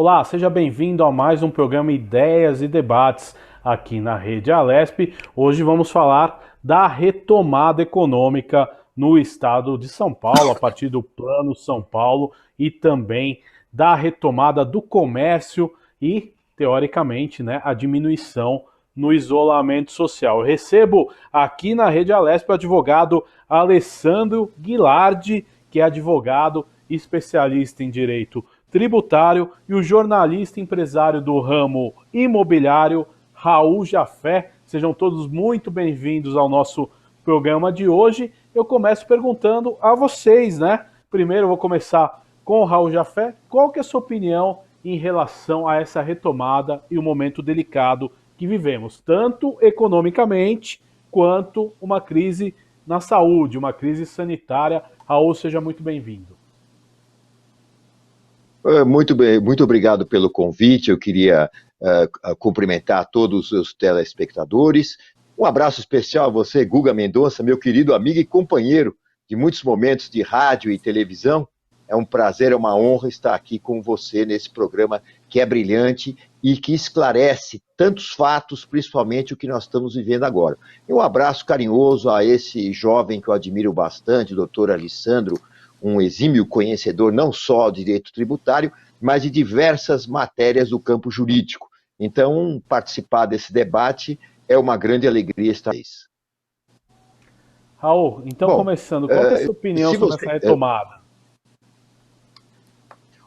Olá, seja bem-vindo a mais um programa Ideias e Debates aqui na Rede Alesp. Hoje vamos falar da retomada econômica no estado de São Paulo, a partir do Plano São Paulo e também da retomada do comércio e, teoricamente, a diminuição no isolamento social. Eu recebo aqui na Rede Alesp o advogado Alessandro Guilardi, que é advogado especialista em direito tributário, e o jornalista empresário do ramo imobiliário, Raul Jafé. Sejam todos muito bem-vindos ao nosso programa de hoje. Eu começo perguntando a vocês, Primeiro eu vou começar com o Raul Jafé. Qual que é a sua opinião em relação a essa retomada e o momento delicado que vivemos, tanto economicamente quanto uma crise na saúde, uma crise sanitária? Raul, seja muito bem-vindo. Muito bem, muito obrigado pelo convite. Eu queria cumprimentar todos os telespectadores. Um abraço especial a você, Guga Mendonça, meu querido amigo e companheiro de muitos momentos de rádio e televisão. É um prazer, é uma honra estar aqui com você nesse programa que é brilhante e que esclarece tantos fatos, principalmente o que nós estamos vivendo agora. E um abraço carinhoso a esse jovem que eu admiro bastante, o doutor Alessandro, um exímio conhecedor não só de direito tributário, mas de diversas matérias do campo jurídico. Então, participar desse debate é uma grande alegria estar aí. Raul, então começando, qual é a sua opinião sobre essa retomada?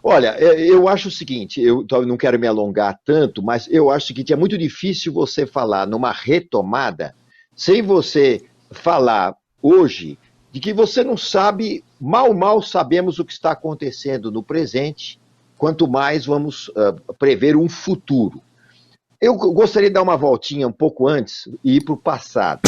Olha, eu acho o seguinte, eu não quero me alongar tanto, mas eu acho o seguinte, é muito difícil você falar numa retomada sem você falar hoje de que você não sabe, mal sabemos o que está acontecendo no presente, quanto mais vamos prever um futuro. Eu gostaria de dar uma voltinha um pouco antes e ir para o passado.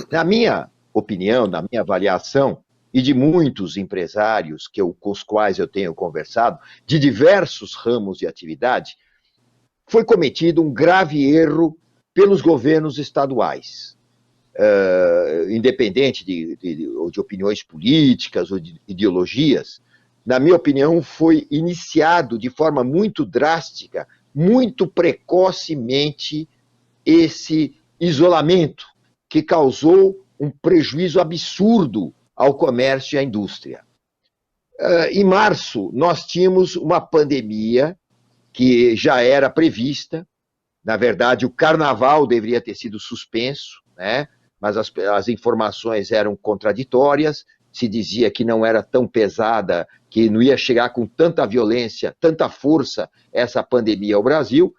Na minha opinião, na minha avaliação, e de muitos empresários com os quais eu tenho conversado, de diversos ramos de atividade, foi cometido um grave erro pelos governos estaduais. Independente de opiniões políticas ou de ideologias, na minha opinião, foi iniciado de forma muito drástica, muito precocemente, esse isolamento que causou um prejuízo absurdo ao comércio e à indústria. Em março, nós tínhamos uma pandemia que já era prevista. Na verdade, o carnaval deveria ter sido suspenso, mas as informações eram contraditórias. Se dizia que não era tão pesada, que não ia chegar com tanta violência, tanta força essa pandemia ao Brasil.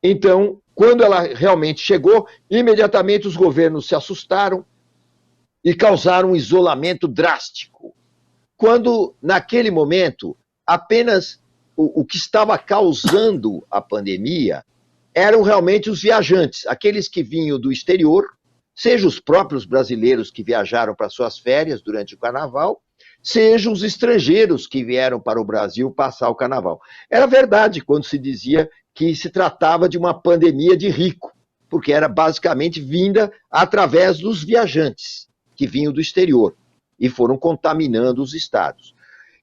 Então, quando ela realmente chegou, imediatamente os governos se assustaram e causaram um isolamento drástico. Quando, naquele momento, apenas o que estava causando a pandemia eram realmente os viajantes, aqueles que vinham do exterior, seja os próprios brasileiros que viajaram para suas férias durante o carnaval, seja os estrangeiros que vieram para o Brasil passar o carnaval. Era verdade quando se dizia que se tratava de uma pandemia de rico, porque era basicamente vinda através dos viajantes que vinham do exterior e foram contaminando os estados.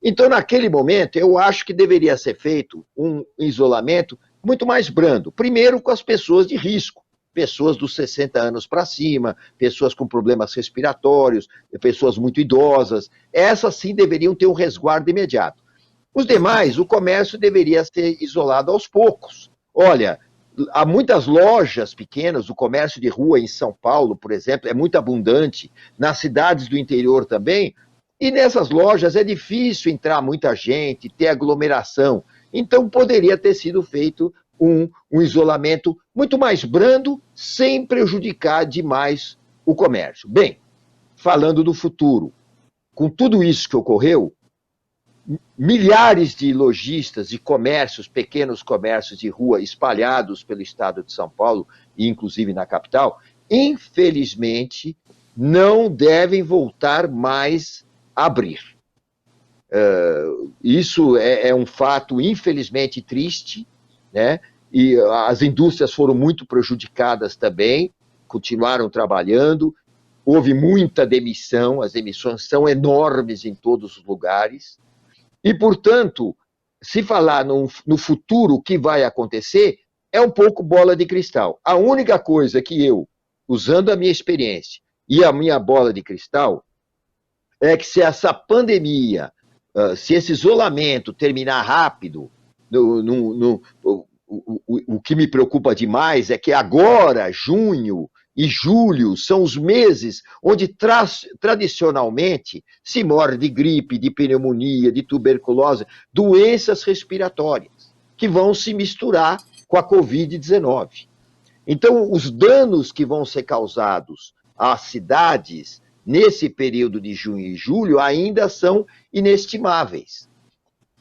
Então, naquele momento, eu acho que deveria ser feito um isolamento muito mais brando. Primeiro, com as pessoas de risco, pessoas dos 60 anos para cima, pessoas com problemas respiratórios, pessoas muito idosas. Essas sim deveriam ter um resguardo imediato. Os demais, o comércio deveria ser isolado aos poucos. Olha, há muitas lojas pequenas, o comércio de rua em São Paulo, por exemplo, é muito abundante, nas cidades do interior também, e nessas lojas é difícil entrar muita gente, ter aglomeração. Então poderia ter sido feito um isolamento muito mais brando, sem prejudicar demais o comércio. Bem, falando do futuro, com tudo isso que ocorreu, milhares de lojistas de comércios, pequenos comércios de rua espalhados pelo estado de São Paulo, e inclusive na capital, infelizmente, não devem voltar mais a abrir. Isso é um fato, infelizmente, triste, e as indústrias foram muito prejudicadas também, continuaram trabalhando, houve muita demissão, as demissões são enormes em todos os lugares, e, portanto, se falar no futuro o que vai acontecer, é um pouco bola de cristal. A única coisa que eu, usando a minha experiência e a minha bola de cristal, é que se essa pandemia, se esse isolamento terminar rápido, o que me preocupa demais é que agora, junho e julho, são os meses onde tradicionalmente se morre de gripe, de pneumonia, de tuberculose, doenças respiratórias, que vão se misturar com a Covid-19. Então, os danos que vão ser causados às cidades nesse período de junho e julho ainda são inestimáveis.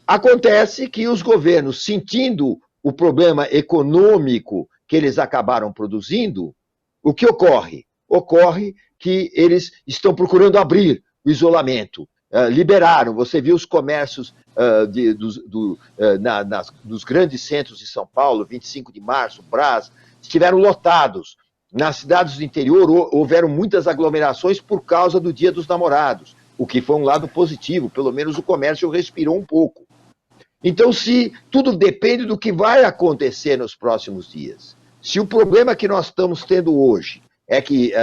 Acontece que os governos, sentindo o problema econômico que eles acabaram produzindo, o que ocorre? Ocorre que eles estão procurando abrir o isolamento. Liberaram, você viu os comércios dos grandes centros de São Paulo, 25 de março, Brás, estiveram lotados. Nas cidades do interior houveram muitas aglomerações por causa do Dia dos Namorados, o que foi um lado positivo, pelo menos o comércio respirou um pouco. Então, se tudo depende do que vai acontecer nos próximos dias. Se o problema que nós estamos tendo hoje é que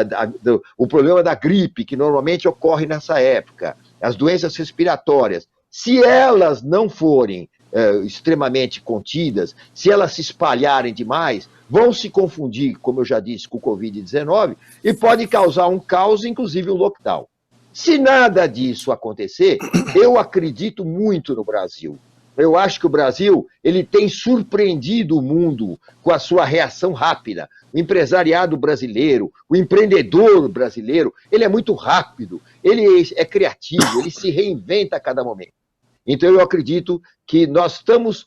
o problema da gripe, que normalmente ocorre nessa época, as doenças respiratórias, se elas não forem extremamente contidas, se elas se espalharem demais, vão se confundir, como eu já disse, com o Covid-19 e pode causar um caos, inclusive um lockdown. Se nada disso acontecer, eu acredito muito no Brasil. Eu acho que o Brasil ele tem surpreendido o mundo com a sua reação rápida. O empresariado brasileiro, o empreendedor brasileiro, ele é muito rápido, ele é criativo, ele se reinventa a cada momento. Então eu acredito que nós estamos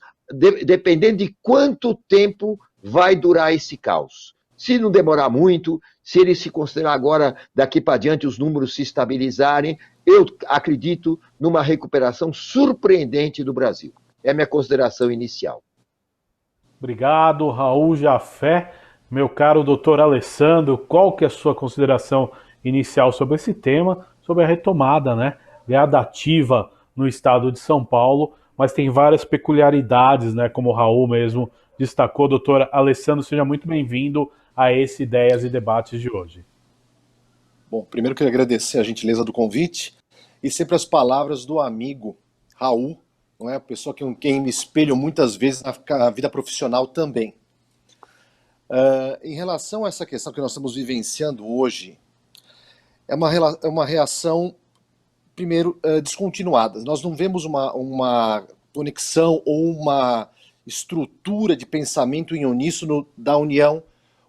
dependendo de quanto tempo vai durar esse caos. Se não demorar muito, se ele se considerar agora, daqui para diante, os números se estabilizarem, eu acredito numa recuperação surpreendente do Brasil. É a minha consideração inicial. Obrigado, Raul Jafé. Meu caro doutor Alessandro, qual que é a sua consideração inicial sobre esse tema, sobre a retomada, né, gradativa no estado de São Paulo, mas tem várias peculiaridades, né, como o Raul mesmo destacou. Doutor Alessandro, seja muito bem-vindo a esse Ideias e Debates de hoje. Bom, primeiro queria agradecer a gentileza do convite e sempre as palavras do amigo Raul, não é? A pessoa com quem me espelho muitas vezes na vida profissional também. Em relação a essa questão que nós estamos vivenciando hoje, é uma reação, primeiro, descontinuada. Nós não vemos uma conexão ou uma estrutura de pensamento em uníssono da União,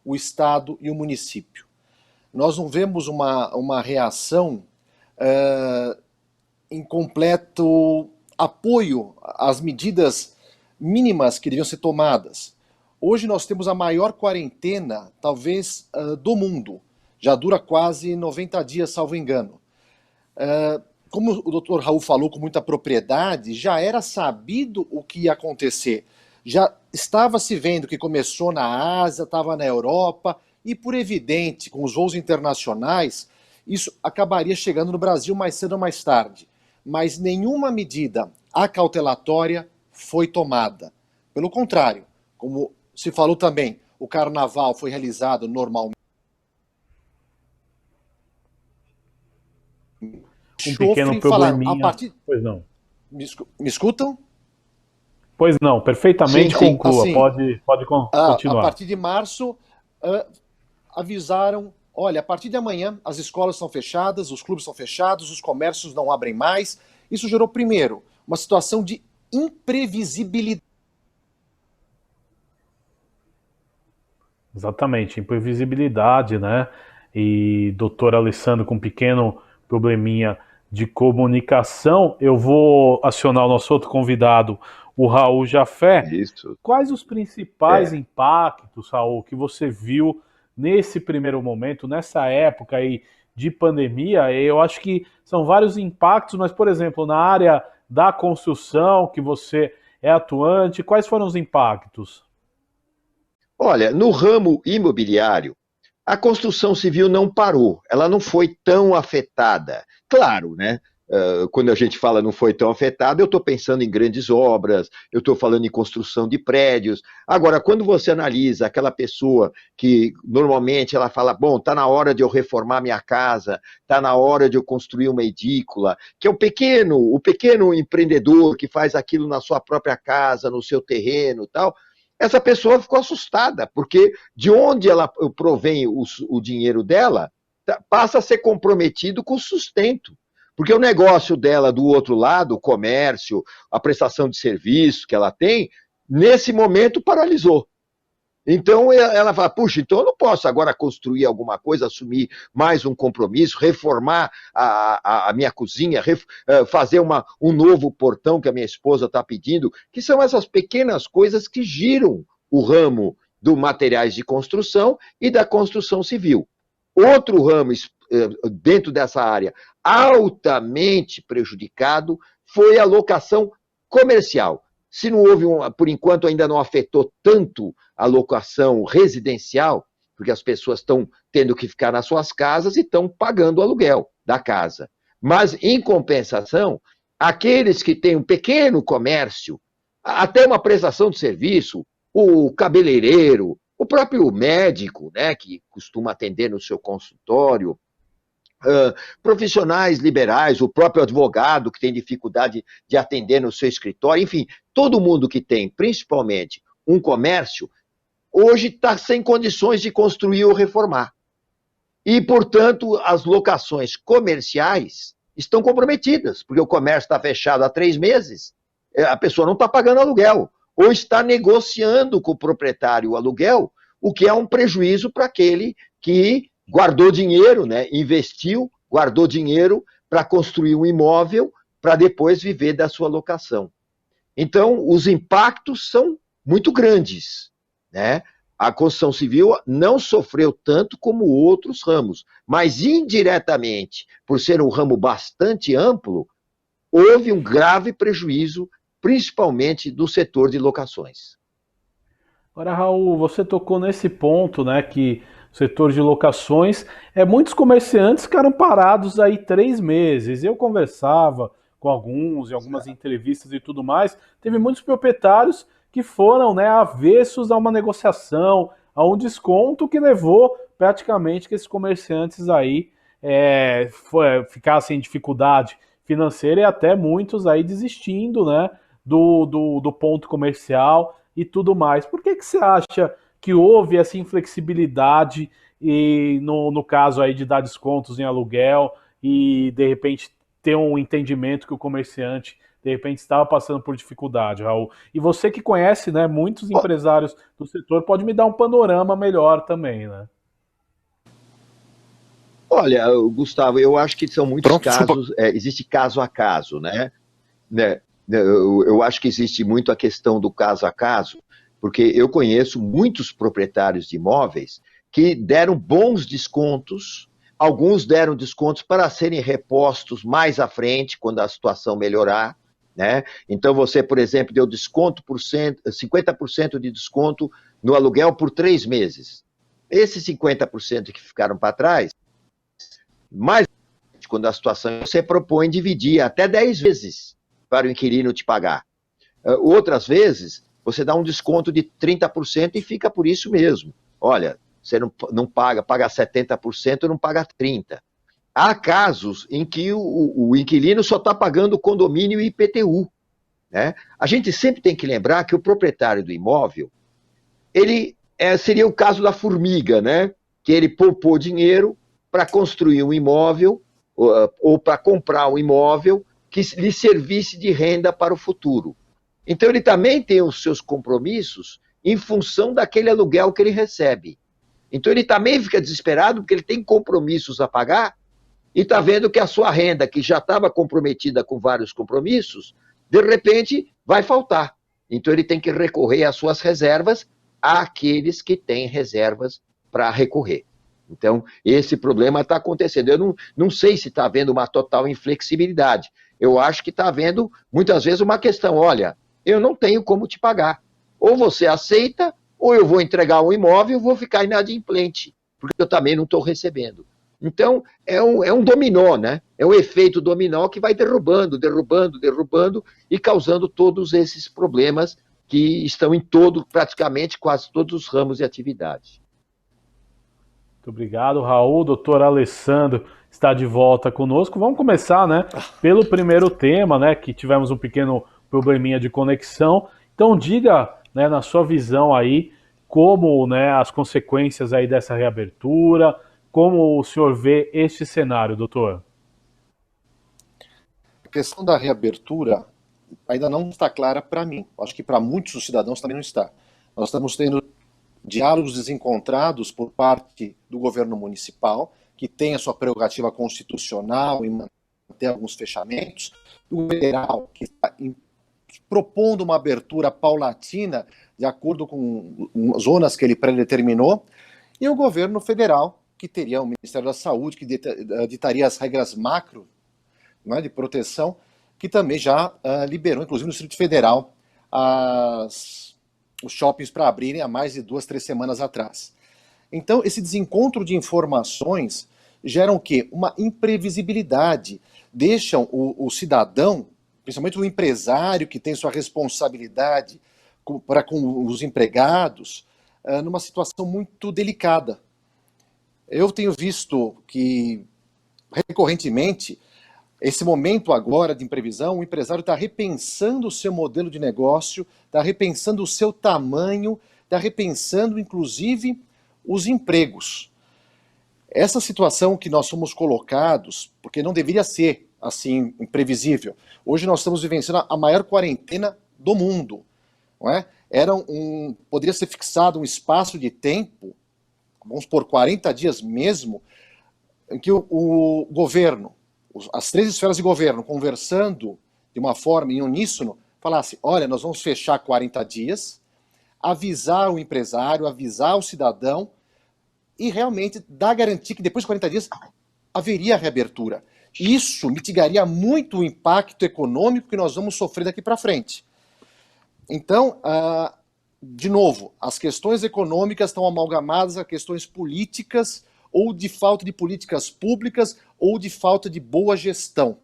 o Estado e o município. Nós não vemos uma reação em completo apoio às medidas mínimas que deviam ser tomadas. Hoje nós temos a maior quarentena, talvez, do mundo. Já dura quase 90 dias, salvo engano. Como o doutor Raul falou com muita propriedade, já era sabido o que ia acontecer. Já estava se vendo que começou na Ásia, estava na Europa, e por evidente, com os voos internacionais, isso acabaria chegando no Brasil mais cedo ou mais tarde. Mas nenhuma medida acautelatória foi tomada. Pelo contrário, como se falou também, o carnaval foi realizado normalmente. Um pequeno probleminha. Pois não. Me escutam? Pois não, perfeitamente, sim, conclua, assim, pode continuar. A partir de março, avisaram, olha, a partir de amanhã as escolas estão fechadas, os clubes estão fechados, os comércios não abrem mais. Isso gerou, primeiro, uma situação de imprevisibilidade. Exatamente, imprevisibilidade, né? E doutor Alessandro, com um pequeno probleminha de comunicação, eu vou acionar o nosso outro convidado, o Raul Jafé. Isso. Quais os principais impactos, Raul, que você viu nesse primeiro momento, nessa época aí de pandemia? Eu acho que são vários impactos, mas, por exemplo, na área da construção, que você é atuante, quais foram os impactos? Olha, no ramo imobiliário, a construção civil não parou, ela não foi tão afetada. Claro, né? quando a gente fala não foi tão afetado, eu estou pensando em grandes obras, eu estou falando em construção de prédios. Agora, quando você analisa aquela pessoa que normalmente ela fala, bom, está na hora de eu reformar minha casa, está na hora de eu construir uma edícula, que é o pequeno empreendedor que faz aquilo na sua própria casa, no seu terreno e tal, essa pessoa ficou assustada, porque de onde ela provém o dinheiro dela, passa a ser comprometido com o sustento. Porque o negócio dela do outro lado, o comércio, a prestação de serviço que ela tem, nesse momento paralisou. Então ela fala, puxa, então eu não posso agora construir alguma coisa, assumir mais um compromisso, reformar a minha cozinha, fazer um novo portão que a minha esposa está pedindo, que são essas pequenas coisas que giram o ramo do materiais de construção e da construção civil. Outro ramo dentro dessa área altamente prejudicado foi a locação comercial. Se não houve, por enquanto ainda não afetou tanto a locação residencial, porque as pessoas estão tendo que ficar nas suas casas e estão pagando o aluguel da casa. Mas, em compensação, aqueles que têm um pequeno comércio, até uma prestação de serviço, o cabeleireiro, o próprio médico, né, que costuma atender no seu consultório, profissionais liberais, o próprio advogado que tem dificuldade de atender no seu escritório, enfim, todo mundo que tem, principalmente, um comércio, hoje está sem condições de construir ou reformar. E, portanto, as locações comerciais estão comprometidas, porque o comércio está fechado há 3 meses, a pessoa não está pagando aluguel, ou está negociando com o proprietário o aluguel, o que é um prejuízo para aquele que guardou dinheiro, né, investiu, guardou dinheiro para construir um imóvel, para depois viver da sua locação. Então, os impactos são muito grandes, né? A construção civil não sofreu tanto como outros ramos, mas indiretamente, por ser um ramo bastante amplo, houve um grave prejuízo, principalmente do setor de locações. Agora, Raul, você tocou nesse ponto, né, que o setor de locações, muitos comerciantes ficaram parados aí 3 meses. Eu conversava com alguns, em algumas entrevistas e tudo mais, teve muitos proprietários que foram, né, avessos a uma negociação, a um desconto que levou praticamente que esses comerciantes aí ficassem em dificuldade financeira e até muitos aí desistindo, né, do ponto comercial e tudo mais. Por que você acha que houve essa inflexibilidade e no caso aí de dar descontos em aluguel e de repente ter um entendimento que o comerciante de repente estava passando por dificuldade, Raul? E você que conhece, né, muitos empresários do setor, pode me dar um panorama melhor também, né? Olha, Gustavo, eu acho que são muitos casos, existe caso a caso, né? Eu acho que existe muito a questão do caso a caso, porque eu conheço muitos proprietários de imóveis que deram bons descontos, alguns deram descontos para serem repostos mais à frente, quando a situação melhorar, né? Então você, por exemplo, deu desconto 50% de desconto no aluguel por 3 meses. Esses 50% que ficaram para trás, mais quando a situação, você propõe dividir até 10 vezes para o inquilino te pagar. Outras vezes, você dá um desconto de 30% e fica por isso mesmo. Olha, você não paga 70%, não paga 30%. Há casos em que o inquilino só está pagando o condomínio e IPTU, né? A gente sempre tem que lembrar que o proprietário do imóvel, ele seria o caso da formiga, né? Que ele poupou dinheiro para construir um imóvel ou para comprar um imóvel que lhe servisse de renda para o futuro. Então ele também tem os seus compromissos em função daquele aluguel que ele recebe. Então ele também fica desesperado porque ele tem compromissos a pagar e está vendo que a sua renda, que já estava comprometida com vários compromissos, de repente vai faltar. Então ele tem que recorrer às suas reservas, àqueles que têm reservas para recorrer. Então, esse problema está acontecendo. Eu não sei se está havendo uma total inflexibilidade. Eu acho que está havendo, muitas vezes, uma questão. Olha, eu não tenho como te pagar. Ou você aceita, ou eu vou entregar um imóvel e vou ficar inadimplente, porque eu também não estou recebendo. Então, é um dominó, né? É um efeito dominó que vai derrubando, derrubando, derrubando e causando todos esses problemas que estão em praticamente quase todos os ramos de atividade. Muito obrigado, Raul. Doutor Alessandro está de volta conosco. Vamos começar, né, pelo primeiro tema, né, que tivemos um pequeno probleminha de conexão. Então, diga, né, na sua visão aí, como, né, as consequências aí dessa reabertura, como o senhor vê este cenário, doutor? A questão da reabertura ainda não está clara para mim. Acho que para muitos dos cidadãos também não está. Nós estamos tendo diálogos desencontrados por parte do governo municipal, que tem a sua prerrogativa constitucional em manter alguns fechamentos, do federal, que está propondo uma abertura paulatina de acordo com zonas que ele predeterminou, e o governo federal, que teria o Ministério da Saúde, que ditaria as regras macro, né, de proteção, que também já liberou, inclusive no Distrito Federal, os shoppings para abrirem há mais de 2, 3 semanas atrás. Então, esse desencontro de informações geram o quê? Uma imprevisibilidade. Deixam o cidadão, principalmente o empresário que tem sua responsabilidade para com os empregados, numa situação muito delicada. Eu tenho visto que, recorrentemente, esse momento agora de imprevisão, o empresário está repensando o seu modelo de negócio, está repensando o seu tamanho, está repensando, inclusive, os empregos. Essa situação que nós somos colocados, porque não deveria ser assim imprevisível. Hoje nós estamos vivenciando a maior quarentena do mundo, não é? Poderia ser fixado um espaço de tempo, vamos por 40 dias mesmo, em que o governo, as 3 esferas de governo, conversando de uma forma em uníssono, falasse, olha, nós vamos fechar 40 dias, avisar o empresário, avisar o cidadão e realmente dar garantia que depois de 40 dias haveria reabertura. Isso mitigaria muito o impacto econômico que nós vamos sofrer daqui para frente. Então, de novo, as questões econômicas estão amalgamadas a questões políticas, ou de falta de políticas públicas, ou de falta de boa gestão.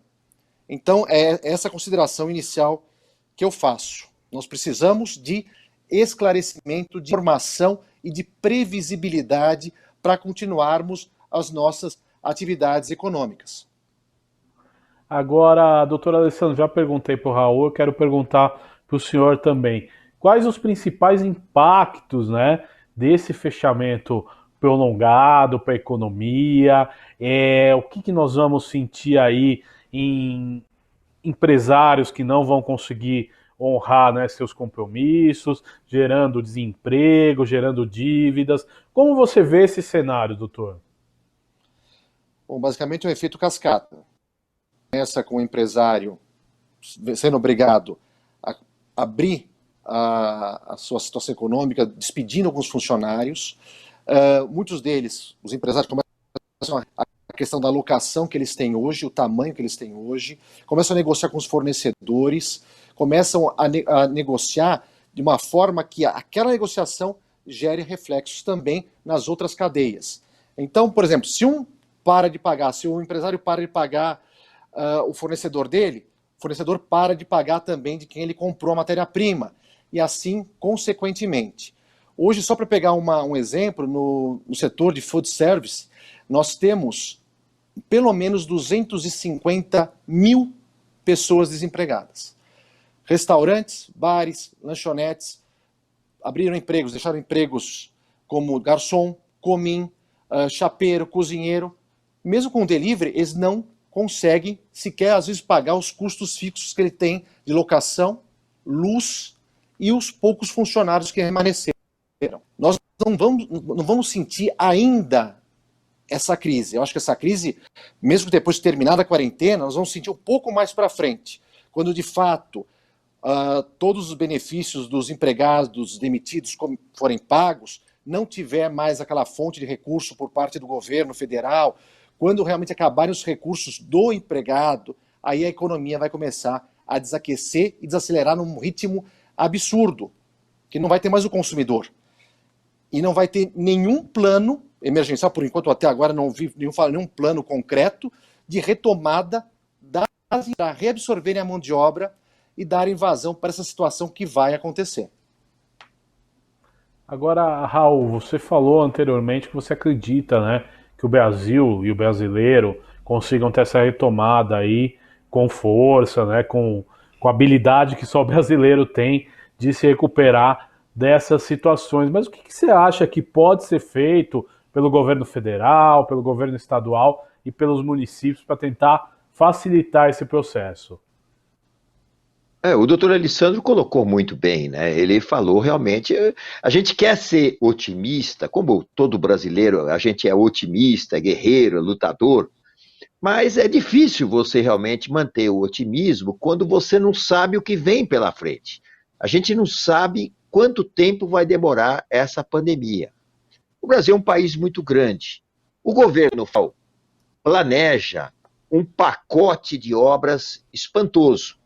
Então, é essa consideração inicial que eu faço. Nós precisamos de esclarecimento, de informação e de previsibilidade para continuarmos as nossas atividades econômicas. Agora, doutor Alessandro, já perguntei para o Raul, eu quero perguntar para o senhor também. Quais os principais impactos, né, desse fechamento prolongado para a economia? O que nós vamos sentir aí em empresários que não vão conseguir honrar, né, seus compromissos, gerando desemprego, gerando dívidas? Como você vê esse cenário, doutor? Bom, basicamente é um efeito cascata. Começa com o empresário sendo obrigado a abrir a sua situação econômica, despedindo alguns funcionários. Muitos deles, os empresários, começam a questão da alocação que eles têm hoje, o tamanho que eles têm hoje, começam a negociar com os fornecedores, começam a negociar de uma forma que aquela negociação gere reflexos também nas outras cadeias. Então, por exemplo, se o empresário para de pagar o fornecedor dele, o fornecedor para de pagar também de quem ele comprou a matéria-prima, e assim, consequentemente. Hoje, só para pegar um exemplo, no setor de food service, nós temos pelo menos 250 mil pessoas desempregadas. Restaurantes, bares, lanchonetes abriram empregos, deixaram empregos como garçom, comim, chapeiro, cozinheiro. Mesmo com o delivery, eles não conseguem sequer, às vezes, pagar os custos fixos que ele tem de locação, luz e os poucos funcionários que permaneceram. Nós não vamos sentir ainda essa crise. Eu acho que essa crise, mesmo depois de terminada a quarentena, nós vamos sentir um pouco mais para frente, quando de fato todos os benefícios dos empregados demitidos forem pagos, não tiver mais aquela fonte de recurso por parte do governo federal, quando realmente acabarem os recursos do empregado, aí a economia vai começar a desaquecer e desacelerar num ritmo absurdo, que não vai ter mais o consumidor. E não vai ter nenhum plano emergencial, por enquanto até agora não vi nenhum plano concreto de retomada para reabsorverem a mão de obra e darem vazão para essa situação que vai acontecer. Agora, Raul, você falou anteriormente que você acredita, né, que o Brasil e o brasileiro consigam ter essa retomada aí com força, né, com a habilidade que só o brasileiro tem de se recuperar dessas situações. Mas o que você acha que pode ser feito pelo governo federal, pelo governo estadual e pelos municípios para tentar facilitar esse processo? O doutor Alessandro colocou muito bem, né? Ele falou realmente, a gente quer ser otimista, como todo brasileiro, a gente é otimista, guerreiro, lutador, mas é difícil você realmente manter o otimismo quando você não sabe o que vem pela frente. A gente não sabe quanto tempo vai demorar essa pandemia. O Brasil é um país muito grande. O governo planeja um pacote de obras espantoso.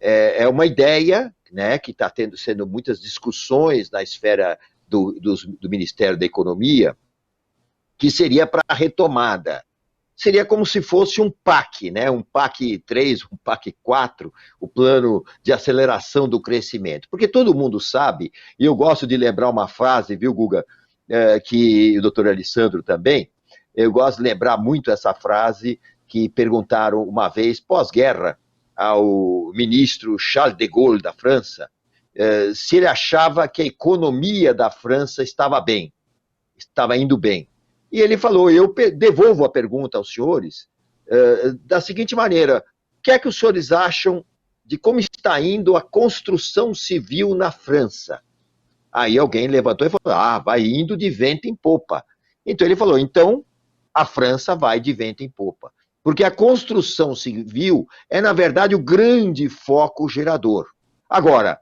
É uma ideia, né, que está sendo muitas discussões na esfera do Ministério da Economia, que seria para a retomada. Seria como se fosse um PAC, né, um PAC 3, um PAC 4, o plano de aceleração do crescimento. Porque todo mundo sabe, e eu gosto de lembrar uma frase, viu, Guga, que o doutor Alessandro também, eu gosto de lembrar muito essa frase que perguntaram uma vez, pós-guerra, ao ministro Charles de Gaulle da França, se ele achava que a economia da França estava bem, estava indo bem. E ele falou, eu devolvo a pergunta aos senhores da seguinte maneira, o que é que os senhores acham de como está indo a construção civil na França? Aí alguém levantou e falou, vai indo de vento em popa. Então ele falou, então a França vai de vento em popa. Porque a construção civil é, na verdade, o grande foco gerador. Agora,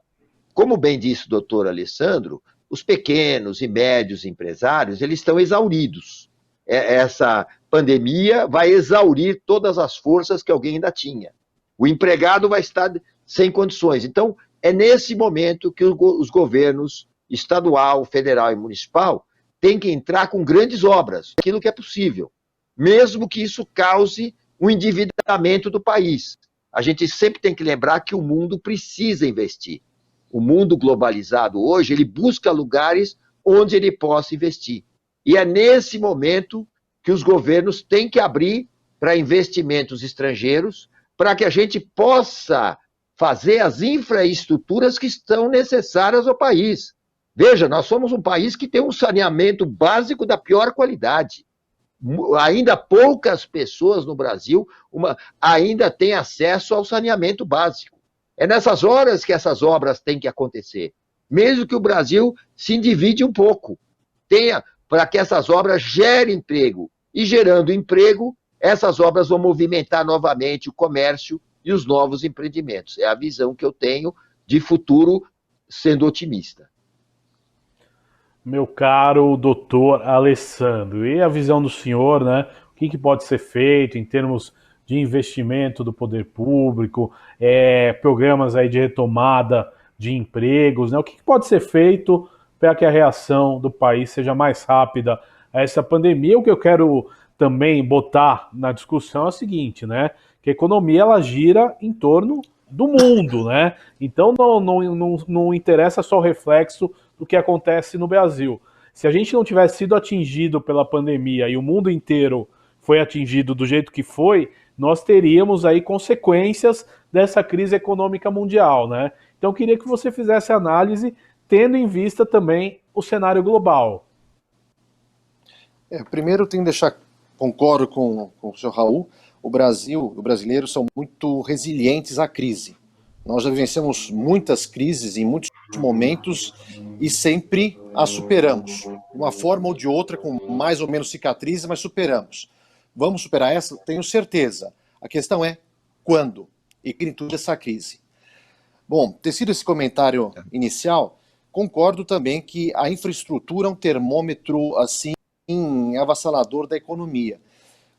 como bem disse o doutor Alessandro, os pequenos e médios empresários, eles estão exauridos. Essa pandemia vai exaurir todas as forças que alguém ainda tinha. O empregado vai estar sem condições. Então, é nesse momento que os governos estadual, federal e municipal têm que entrar com grandes obras, aquilo que é possível. Mesmo que isso cause um endividamento do país. A gente sempre tem que lembrar que o mundo precisa investir. O mundo globalizado hoje, ele busca lugares onde ele possa investir. E é nesse momento que os governos têm que abrir para investimentos estrangeiros, para que a gente possa fazer as infraestruturas que estão necessárias ao país. Veja, nós somos um país que tem um saneamento básico da pior qualidade. Ainda poucas pessoas no Brasil ainda têm acesso ao saneamento básico. É nessas horas que essas obras têm que acontecer. Mesmo que o Brasil se endivide um pouco, para que essas obras gerem emprego. E gerando emprego, essas obras vão movimentar novamente o comércio e os novos empreendimentos. É a visão que eu tenho de futuro, sendo otimista. Meu caro doutor Alessandro, e a visão do senhor, né? O que pode ser feito em termos de investimento do poder público, programas aí de retomada de empregos, né? O que pode ser feito para que a reação do país seja mais rápida a essa pandemia? O que eu quero também botar na discussão é o seguinte, né? Que a economia ela gira em torno do mundo, né? Então não interessa só o reflexo do que acontece no Brasil. Se a gente não tivesse sido atingido pela pandemia e o mundo inteiro foi atingido do jeito que foi, nós teríamos aí consequências dessa crise econômica mundial, né? Então eu queria que você fizesse análise tendo em vista também o cenário global. Primeiro, tenho que deixar, concordo com o senhor Raul, o Brasil, os brasileiros são muito resilientes à crise. Nós já vivenciamos muitas crises em muitos momentos e sempre as superamos. De uma forma ou de outra, com mais ou menos cicatrizes, mas superamos. Vamos superar essa? Tenho certeza. A questão é quando e magnitude dessa crise. Bom, tecido esse comentário inicial, concordo também que a infraestrutura é um termômetro assim avassalador da economia.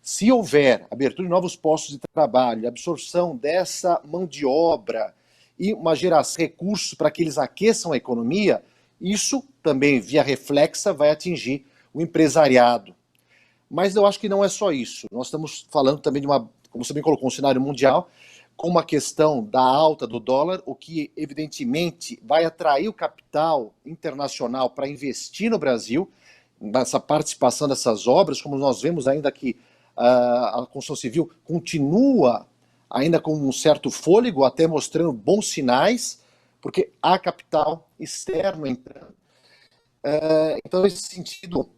Se houver abertura de novos postos de trabalho, absorção dessa mão de obra e uma geração de recursos para que eles aqueçam a economia, isso também, via reflexa, vai atingir o empresariado. Mas eu acho que não é só isso. Nós estamos falando também de uma, como você bem colocou, um cenário mundial, com uma questão da alta do dólar, o que evidentemente vai atrair o capital internacional para investir no Brasil, nessa participação dessas obras, como nós vemos ainda que a construção civil continua ainda com um certo fôlego, até mostrando bons sinais, porque há capital externo entrando. Então, nesse sentido,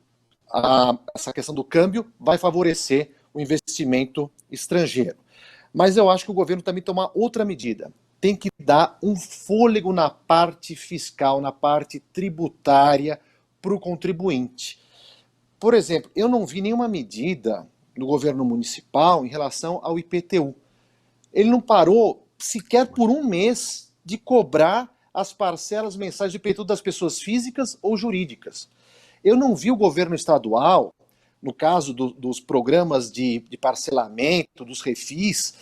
essa questão do câmbio vai favorecer o investimento estrangeiro. Mas eu acho que o governo também toma outra medida. Tem que dar um fôlego na parte fiscal, na parte tributária para o contribuinte. Por exemplo, eu não vi nenhuma medida do governo municipal em relação ao IPTU. Ele não parou sequer por um mês de cobrar as parcelas mensais de IPTU das pessoas físicas ou jurídicas. Eu não vi o governo estadual, no caso dos programas de parcelamento, dos refis,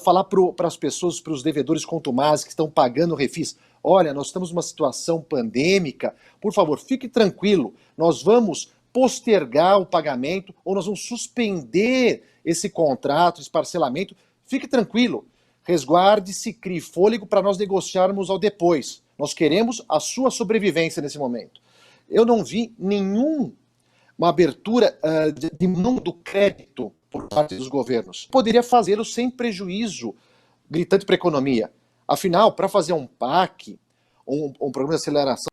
falar para as pessoas, para os devedores contumazes que estão pagando o refis: olha, nós estamos numa situação pandêmica, por favor, fique tranquilo, nós vamos postergar o pagamento ou nós vamos suspender esse contrato, esse parcelamento. Fique tranquilo, resguarde-se, crie fôlego para nós negociarmos ao depois. Nós queremos a sua sobrevivência nesse momento. Eu não vi uma abertura de mão do crédito por parte dos governos. Poderia fazê-lo sem prejuízo gritante para a economia. Afinal, para fazer um PAC, um programa de aceleração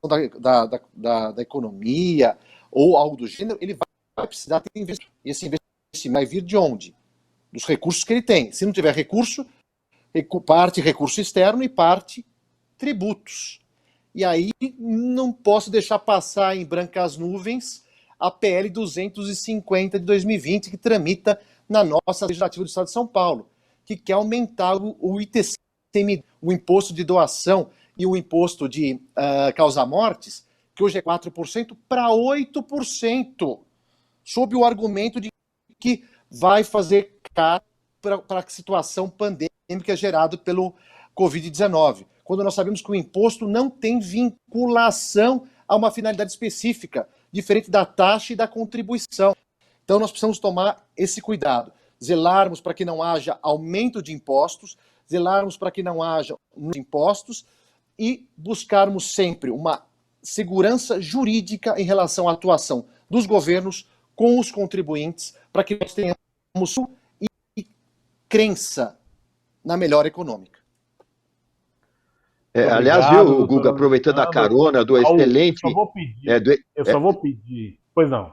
da economia ou algo do gênero, ele vai precisar ter investimento. E esse investimento vai vir de onde? Dos recursos que ele tem. Se não tiver recurso, parte recurso externo e parte tributos. E aí não posso deixar passar em brancas nuvens a PL 250 de 2020, que tramita na nossa legislativa do Estado de São Paulo, que quer aumentar o ITCMD, o imposto de doação e o imposto de causa-mortes, que hoje é 4%, para 8%, sob o argumento de que vai fazer caro para a situação pandêmica gerada pelo Covid-19, quando nós sabemos que o imposto não tem vinculação a uma finalidade específica, diferente da taxa e da contribuição. Então nós precisamos tomar esse cuidado, zelarmos para que não haja aumento de impostos, zelarmos para que não haja impostos e buscarmos sempre uma segurança jurídica em relação à atuação dos governos com os contribuintes, para que nós tenhamos e crença na melhora econômica. Aliás, viu, Guga, aproveitando a carona do excelente... Eu só vou pedir... Pois não.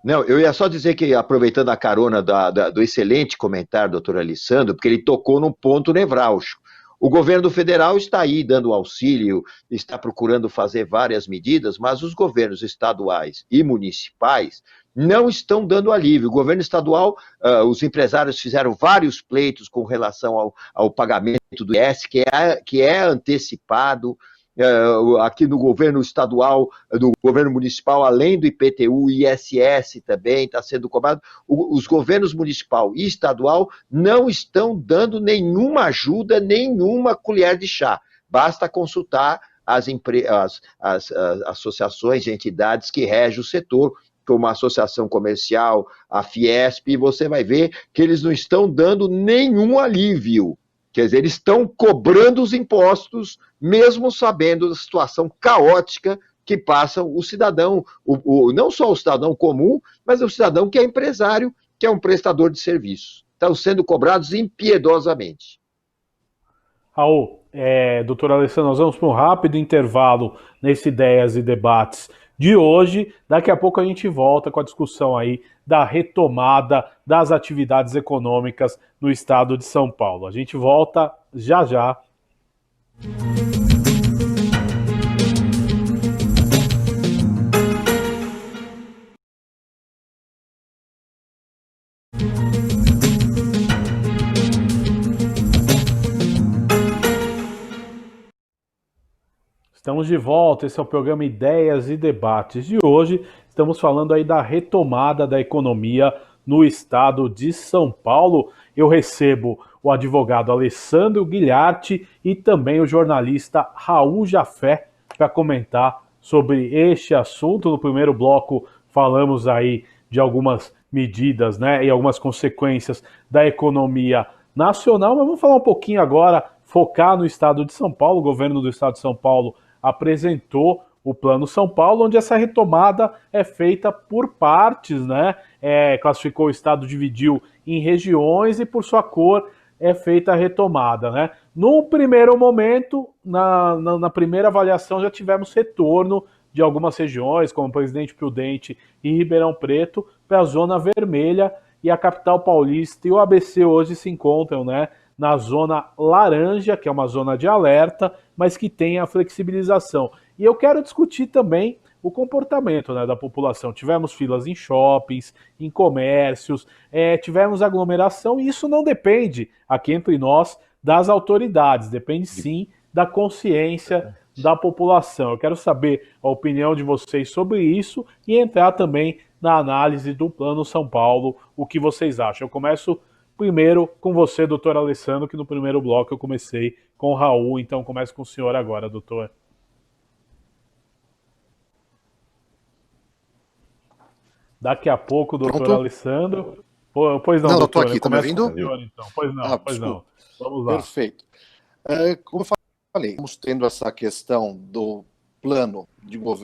Não, eu ia só dizer que, aproveitando a carona do excelente comentário do doutor Alessandro, porque ele tocou num ponto nevrálgico. O governo federal está aí dando auxílio, está procurando fazer várias medidas, mas os governos estaduais e municipais não estão dando alívio. O governo estadual, os empresários fizeram vários pleitos com relação ao pagamento do IS, que é antecipado. Aqui no governo estadual, do governo municipal, além do IPTU, o ISS também está sendo cobrado. Os governos municipal e estadual não estão dando nenhuma ajuda, nenhuma colher de chá. Basta consultar as associações e entidades que regem o setor, como a Associação Comercial, a Fiesp, e você vai ver que eles não estão dando nenhum alívio. Quer dizer, eles estão cobrando os impostos, mesmo sabendo da situação caótica que passa o cidadão, não só o cidadão comum, mas o cidadão que é empresário, que é um prestador de serviços. Estão sendo cobrados impiedosamente. Raul, doutor Alessandro, nós vamos para um rápido intervalo nesse Ideias e Debates de hoje. Daqui a pouco a gente volta com a discussão aí da retomada das atividades econômicas no estado de São Paulo. A gente volta já já. Estamos de volta, esse é o programa Ideias e Debates de hoje. Estamos falando aí da retomada da economia no estado de São Paulo. Eu recebo o advogado Alessandro Guilharte e também o jornalista Raul Jafé para comentar sobre este assunto. No primeiro bloco falamos aí de algumas medidas, né, e algumas consequências da economia nacional, mas vamos falar um pouquinho agora, focar no estado de São Paulo. O governo do estado de São Paulo apresentou o Plano São Paulo, onde essa retomada é feita por partes, né? Classificou o estado, dividiu em regiões e por sua cor é feita a retomada, né? No primeiro momento, na primeira avaliação, já tivemos retorno de algumas regiões, como Presidente Prudente e Ribeirão Preto, para a zona vermelha, e a capital paulista e o ABC hoje se encontram, né, na zona laranja, que é uma zona de alerta, mas que tem a flexibilização. E eu quero discutir também o comportamento, né, da população. Tivemos filas em shoppings, em comércios, tivemos aglomeração, e isso não depende, aqui entre nós, das autoridades, depende sim da consciência da população. Eu quero saber a opinião de vocês sobre isso e entrar também na análise do Plano São Paulo, o que vocês acham. Eu começo primeiro com você, doutor Alessandro, que no primeiro bloco eu comecei com o Raul, então começo com o senhor agora, doutor. Daqui a pouco, doutor Pronto? Alessandro. Pois não, Não, eu doutor, tô aqui, tá me começo com ouvindo? o senhor, então. Pois não. Vamos lá. Perfeito. Como eu falei, estamos tendo essa questão do plano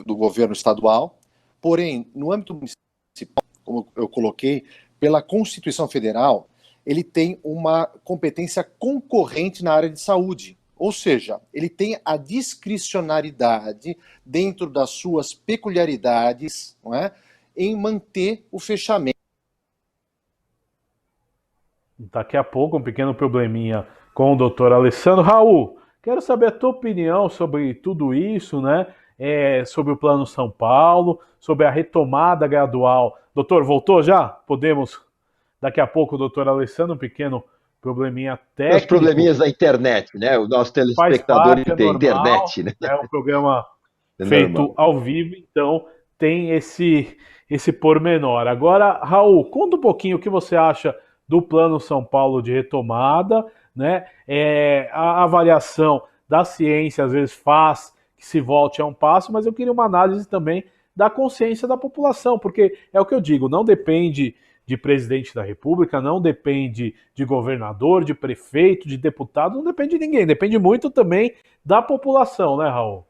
do governo estadual, porém, no âmbito municipal, como eu coloquei, pela Constituição Federal, ele tem uma competência concorrente na área de saúde. Ou seja, ele tem a discricionariedade dentro das suas peculiaridades, não é, em manter o fechamento. Daqui a pouco, um pequeno probleminha com o doutor Alessandro. Raul, quero saber a tua opinião sobre tudo isso, né? Sobre o Plano São Paulo, sobre a retomada gradual. Doutor, voltou já? Podemos? Daqui a pouco, doutor Alessandro, um pequeno probleminha técnico. Os probleminhas da internet, né? O nosso telespectador tem internet, né? É um programa feito ao vivo, então tem esse pormenor. Agora, Raul, conta um pouquinho o que você acha do Plano São Paulo de retomada, né? A avaliação da ciência às vezes faz que se volte a um passo, mas eu queria uma análise também da consciência da população, porque é o que eu digo, não depende de presidente da República, não depende de governador, de prefeito, de deputado, não depende de ninguém, depende muito também da população, né, Raul?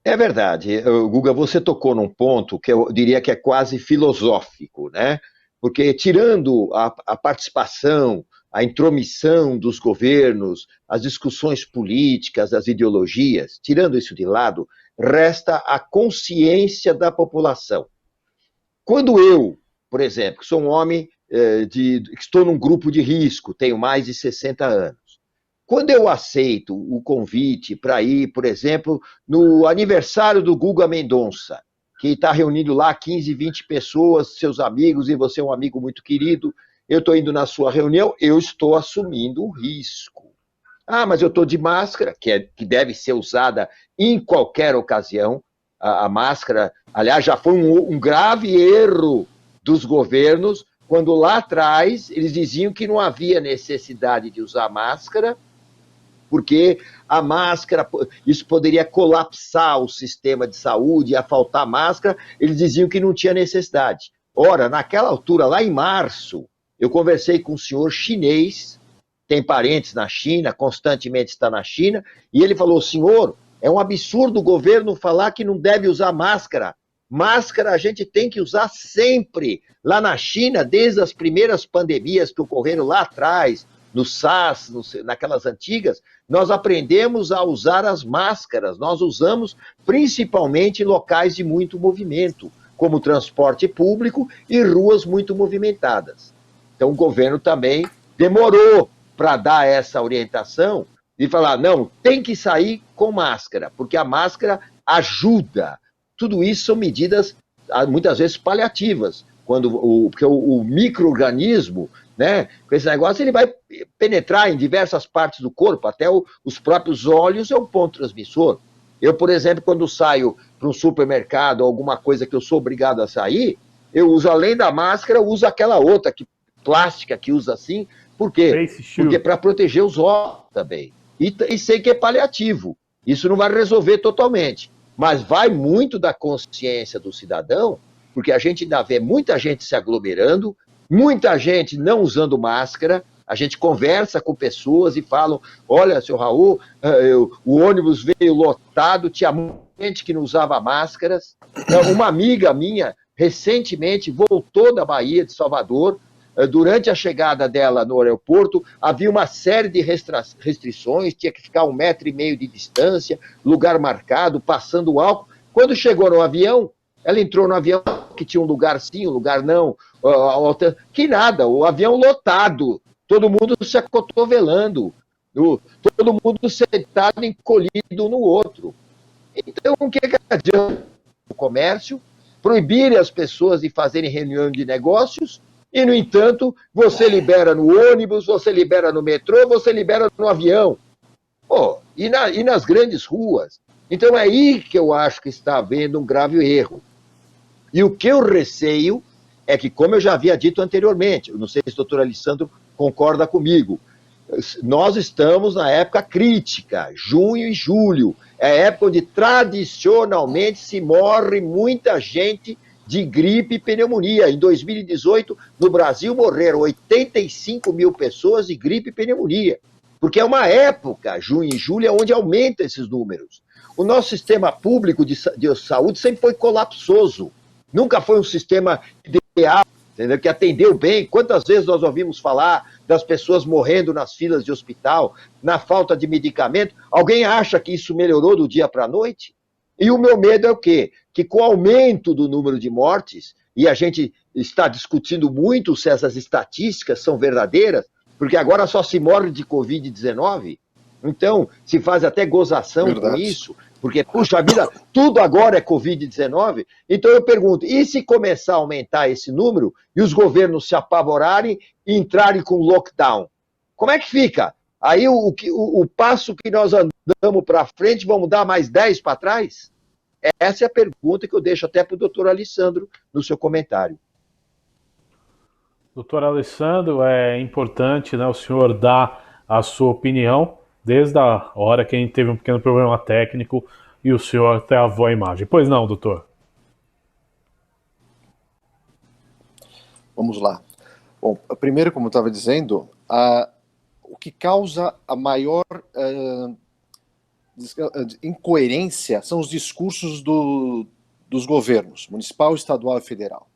É verdade. Guga, você tocou num ponto que eu diria que é quase filosófico, né? Porque tirando a participação, a intromissão dos governos, as discussões políticas, as ideologias, tirando isso de lado, resta a consciência da população. Quando eu, por exemplo, sou um homem estou num grupo de risco, tenho mais de 60 anos, quando eu aceito o convite para ir, por exemplo, no aniversário do Guga Mendonça, que está reunindo lá 15, 20 pessoas, seus amigos, e você é um amigo muito querido, eu estou indo na sua reunião, eu estou assumindo um risco. Ah, mas eu estou de máscara, que deve ser usada em qualquer ocasião. A máscara, aliás, já foi um grave erro dos governos, quando lá atrás eles diziam que não havia necessidade de usar máscara, porque a máscara, isso poderia colapsar o sistema de saúde, ia faltar máscara, eles diziam que não tinha necessidade. Ora, naquela altura, lá em março, eu conversei com um senhor chinês, tem parentes na China, constantemente está na China, e ele falou, senhor, é um absurdo o governo falar que não deve usar máscara. Máscara a gente tem que usar sempre. Lá na China, desde as primeiras pandemias que ocorreram lá atrás, no SARS, naquelas antigas, nós aprendemos a usar as máscaras. Nós usamos principalmente em locais de muito movimento, como transporte público e ruas muito movimentadas. Então o governo também demorou para dar essa orientação e falar, não, tem que sair com máscara, porque a máscara ajuda. Tudo isso são medidas, muitas vezes, paliativas, porque o micro-organismo, né, com esse negócio, ele vai penetrar em diversas partes do corpo, até os próprios olhos é um ponto transmissor. Eu, por exemplo, quando saio para um supermercado ou alguma coisa que eu sou obrigado a sair, eu uso, além da máscara, eu uso aquela outra plástica que usa assim. Por quê? Porque para proteger os olhos também. E sei que é paliativo. Isso não vai resolver totalmente. mas vai muito da consciência do cidadão, porque a gente ainda vê muita gente se aglomerando, muita gente não usando máscara. A gente conversa com pessoas e falam, olha, seu Raul, o ônibus veio lotado, tinha muita gente que não usava máscaras. Uma amiga minha, recentemente, voltou da Bahia, de Salvador. Durante a chegada dela no aeroporto, havia uma série de restrições, tinha que ficar 1,5 metro de distância, lugar marcado, passando álcool. Quando chegou no avião, ela entrou no avião que tinha um lugar sim, um lugar não, que nada, o avião lotado, todo mundo se acotovelando, todo mundo sentado, encolhido um no outro. Então, o que adianta o comércio? Proibir as pessoas de fazerem reunião de negócios e, no entanto, você libera no ônibus, você libera no metrô, você libera no avião. E nas grandes ruas. Então, é aí que eu acho que está havendo um grave erro. E o que eu receio é que, como eu já havia dito anteriormente, eu não sei se o doutor Alessandro concorda comigo, nós estamos na época crítica, junho e julho, é a época onde tradicionalmente se morre muita gente de gripe e pneumonia. Em 2018, no Brasil, morreram 85 mil pessoas de gripe e pneumonia, porque é uma época, junho e julho, onde aumenta esses números. O nosso sistema público de saúde sempre foi colapsoso, nunca foi um sistema ideal, entendeu? Que atendeu bem. Quantas vezes nós ouvimos falar das pessoas morrendo nas filas de hospital, na falta de medicamento? Alguém acha que isso melhorou do dia para a noite? E o meu medo é o quê? Que com o aumento do número de mortes, e a gente está discutindo muito se essas estatísticas são verdadeiras, porque agora só se morre de Covid-19, então se faz até gozação com isso, porque, puxa vida, tudo agora é Covid-19. Então eu pergunto, e se começar a aumentar esse número e os governos se apavorarem e entrarem com lockdown? Como é que fica? Aí o passo que nós andamos para frente, vamos dar mais 10 para trás? Essa é a pergunta que eu deixo até para o doutor Alessandro no seu comentário. Doutor Alessandro, é importante, né, o senhor dar a sua opinião, desde a hora que a gente teve um pequeno problema técnico e o senhor travou a imagem. Pois não, doutor? Vamos lá. Bom, primeiro, como eu estava dizendo, o que causa a maior incoerência são os discursos dos governos, municipal, estadual e federal.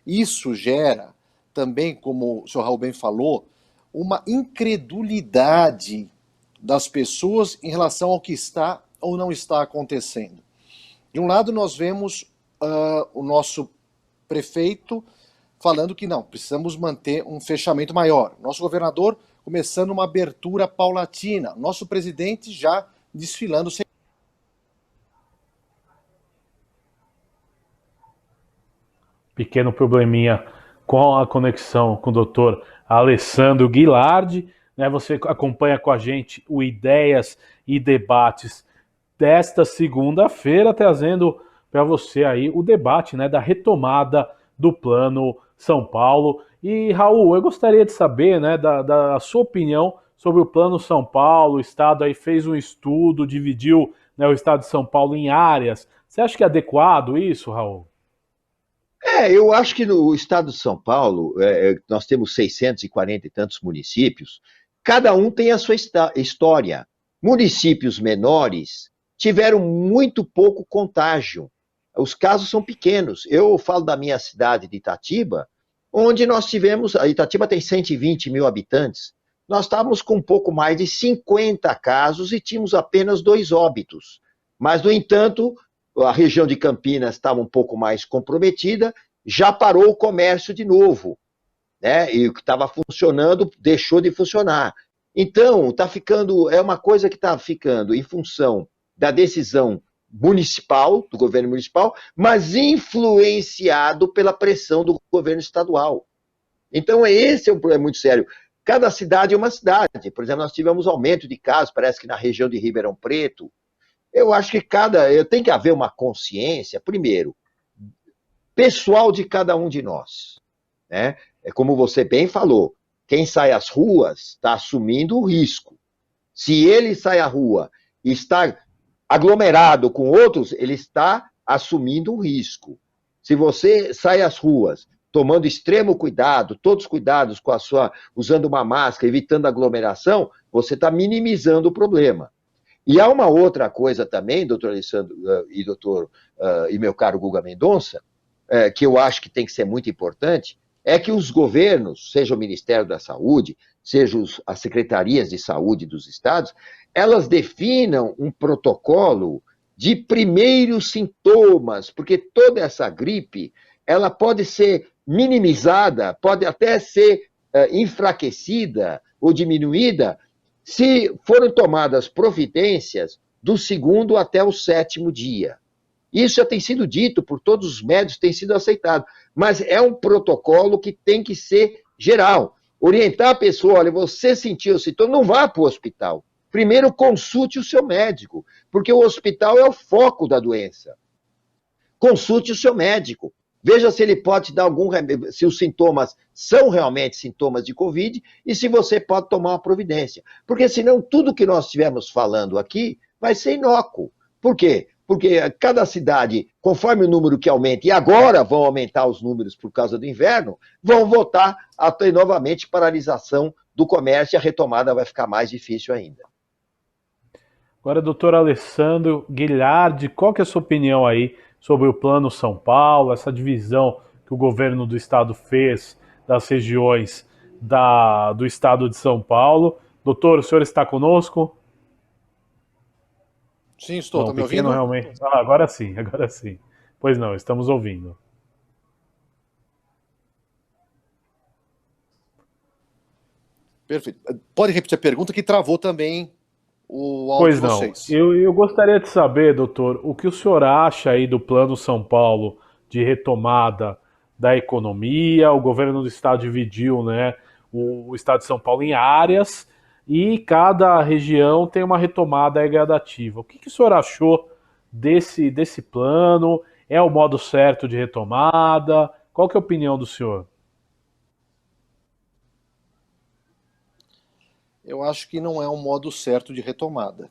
Isso gera também, como o senhor Raul bem falou, uma incredulidade das pessoas em relação ao que está ou não está acontecendo. De um lado, nós vemos o nosso prefeito falando que não, precisamos manter um fechamento maior. Nosso governador começando uma abertura paulatina. Nosso presidente já desfilando sem... Pequeno probleminha com a conexão com o doutor Alessandro Guilardi, né? Você acompanha com a gente o Ideias e Debates desta segunda-feira, trazendo para você aí o debate, né, da retomada do Plano São Paulo. E, Raul, eu gostaria de saber, né, da sua opinião sobre o Plano São Paulo. O Estado aí fez um estudo, dividiu, né, o Estado de São Paulo em áreas. Você acha que é adequado isso, Raul? Eu acho que no estado de São Paulo, nós temos 640 e tantos municípios, cada um tem a sua história. Municípios menores tiveram muito pouco contágio. Os casos são pequenos. Eu falo da minha cidade de Itatiba, onde nós tivemos, a Itatiba tem 120 mil habitantes, nós estávamos com um pouco mais de 50 casos e tínhamos apenas 2 óbitos. Mas, no entanto, a região de Campinas estava um pouco mais comprometida, já parou o comércio de novo, né? E o que estava funcionando deixou de funcionar. Então, é uma coisa que está ficando em função da decisão municipal, do governo municipal, mas influenciado pela pressão do governo estadual. Então, esse é um problema muito sério. Cada cidade é uma cidade. Por exemplo, nós tivemos aumento de casos, parece que na região de Ribeirão Preto. Eu acho que tem que haver uma consciência, primeiro, pessoal de cada um de nós, né? É como você bem falou, quem sai às ruas está assumindo o risco. Se ele sai à rua e está aglomerado com outros, ele está assumindo um risco. Se você sai às ruas tomando extremo cuidado, todos os cuidados com a sua, usando uma máscara, evitando aglomeração, você está minimizando o problema. E há uma outra coisa também, doutor Alessandro e meu caro Guga Mendonça, que eu acho que tem que ser muito importante, é que os governos, seja o Ministério da Saúde, seja as secretarias de saúde dos estados, elas definam um protocolo de primeiros sintomas, porque toda essa gripe, ela pode ser minimizada, pode até ser enfraquecida ou diminuída, se forem tomadas providências do 2º até o 7º dia. Isso já tem sido dito por todos os médicos, tem sido aceitado, mas é um protocolo que tem que ser geral. Orientar a pessoa, olha, você sentiu o sintoma, não vá para o hospital. Primeiro consulte o seu médico, porque o hospital é o foco da doença. Consulte o seu médico. Veja se ele pode dar algum remédio, se os sintomas são realmente sintomas de Covid e se você pode tomar uma providência. Porque senão tudo que nós estivermos falando aqui vai ser inócuo. Por quê? Porque cada cidade, conforme o número que aumenta, e agora vão aumentar os números por causa do inverno, vão voltar a ter novamente paralisação do comércio e a retomada vai ficar mais difícil ainda. Agora, doutor Alessandro Guilhardi, qual que é a sua opinião aí sobre o Plano São Paulo, essa divisão que o governo do estado fez das regiões do estado de São Paulo? Doutor, o senhor está conosco? Sim, estou. Não, Está me ouvindo? Realmente. Agora sim, agora sim. Pois não, estamos ouvindo. Perfeito. Pode repetir a pergunta que travou também o áudio Pois de não. vocês. Eu gostaria de saber, doutor, o que o senhor acha aí do Plano São Paulo de retomada da economia? O governo do estado dividiu, né, o estado de São Paulo em áreas e cada região tem uma retomada gradativa. O que o senhor achou desse plano? É o modo certo de retomada? Qual que é a opinião do senhor? Eu acho que não é um modo certo de retomada.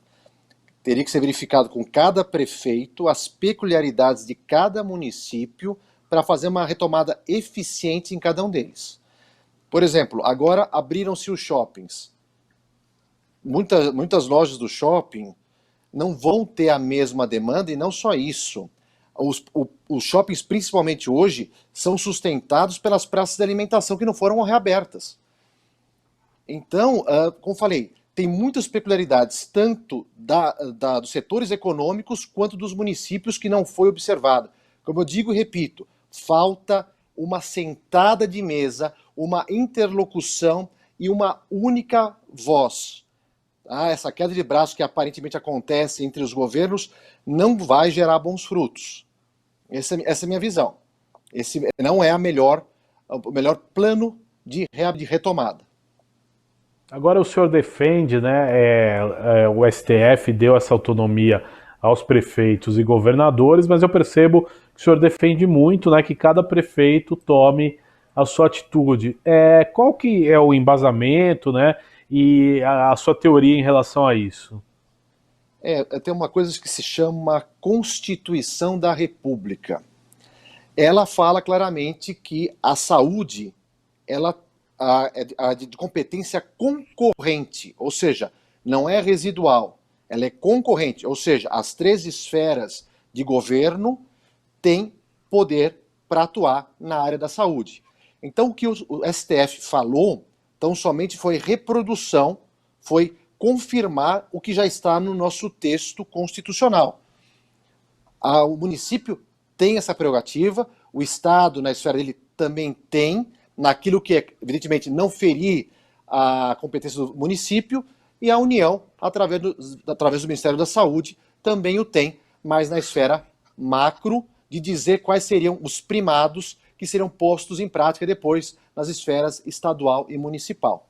Teria que ser verificado com cada prefeito as peculiaridades de cada município para fazer uma retomada eficiente em cada um deles. Por exemplo, agora abriram-se os shoppings. Muitas lojas do shopping não vão ter a mesma demanda, e não só isso. Os shoppings, principalmente hoje, são sustentados pelas praças de alimentação que não foram reabertas. Então, como falei, tem muitas peculiaridades, tanto dos setores econômicos quanto dos municípios que não foi observado. Como eu digo e repito, falta uma sentada de mesa, uma interlocução e uma única voz. Essa queda de braço que aparentemente acontece entre os governos não vai gerar bons frutos. Essa é a minha visão. Esse não é o melhor plano de retomada. Agora o senhor defende, né? O STF deu essa autonomia aos prefeitos e governadores, mas eu percebo que o senhor defende muito, né, que cada prefeito tome a sua atitude. Qual que é o embasamento, né, e a sua teoria em relação a isso? Tem uma coisa que se chama Constituição da República. Ela fala claramente que a saúde, ela de competência concorrente, ou seja, não é residual, ela é concorrente, ou seja, as 3 esferas de governo têm poder para atuar na área da saúde. Então, o que o STF falou, tão somente foi reprodução, foi confirmar o que já está no nosso texto constitucional. O município tem essa prerrogativa, o Estado, na esfera dele, também tem, naquilo que, evidentemente, não ferir a competência do município, e a União, através do Ministério da Saúde, também o tem, mas na esfera macro, de dizer quais seriam os primados que seriam postos em prática depois nas esferas estadual e municipal.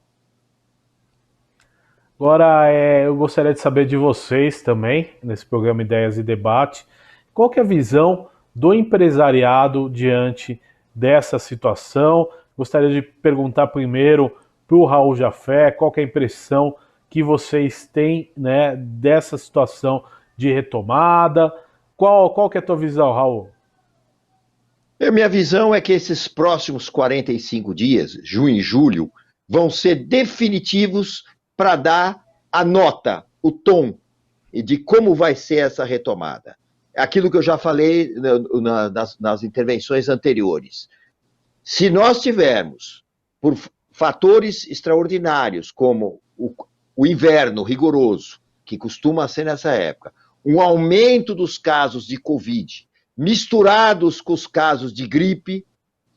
Agora, eu gostaria de saber de vocês também, nesse programa Ideias e Debate, qual que é a visão do empresariado diante dessa situação? Gostaria de perguntar primeiro para o Raul Jafé, qual que é a impressão que vocês têm, né, dessa situação de retomada? Qual que é a tua visão, Raul? Minha visão é que esses próximos 45 dias, junho e julho, vão ser definitivos para dar a nota, o tom de como vai ser essa retomada. Aquilo que eu já falei nas intervenções anteriores. Se nós tivermos, por fatores extraordinários, como o inverno rigoroso, que costuma ser nessa época, um aumento dos casos de Covid, misturados com os casos de gripe,